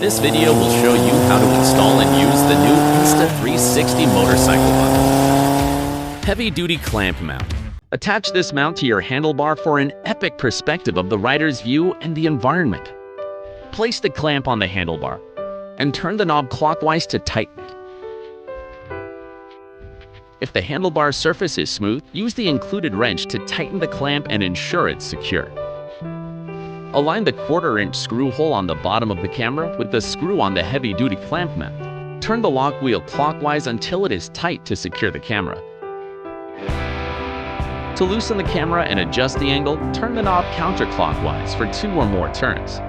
This video will show you how to install and use the new Insta360 motorcycle bundle. Heavy-duty clamp mount. Attach this mount to your handlebar for an epic perspective of the rider's view and the environment. Place the clamp on the handlebar and turn the knob clockwise to tighten it. If the handlebar surface is smooth, use the included wrench to tighten the clamp and ensure it's secure. Align the 1/4-inch screw hole on the bottom of the camera with the screw on the heavy-duty clamp mount. Turn the lock wheel clockwise until it is tight to secure the camera. To loosen the camera and adjust the angle, turn the knob counterclockwise for 2 or more turns.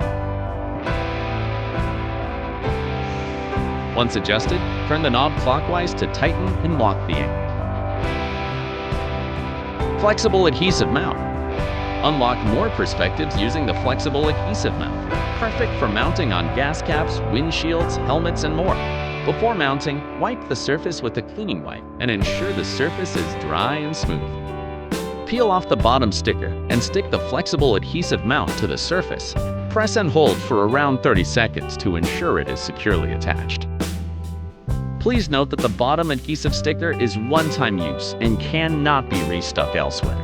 Once adjusted, turn the knob clockwise to tighten and lock the angle. Flexible adhesive mount. Unlock more perspectives using the flexible adhesive mount. Perfect for mounting on gas caps, windshields, helmets, and more. Before mounting, wipe the surface with a cleaning wipe and ensure the surface is dry and smooth. Peel off the bottom sticker and stick the flexible adhesive mount to the surface. Press and hold for around 30 seconds to ensure it is securely attached. Please note that the bottom adhesive sticker is one-time use and cannot be restuck elsewhere.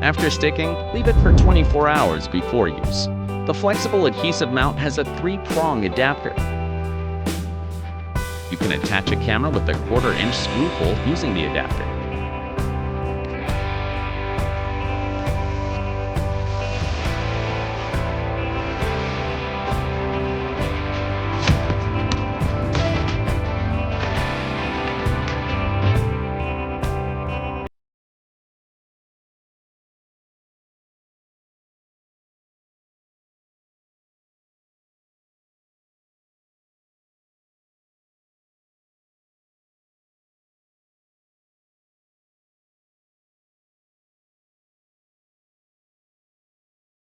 After sticking, leave it for 24 hours before use. The flexible adhesive mount has a 3-prong adapter. You can attach a camera with a 1/4-inch screw hole using the adapter.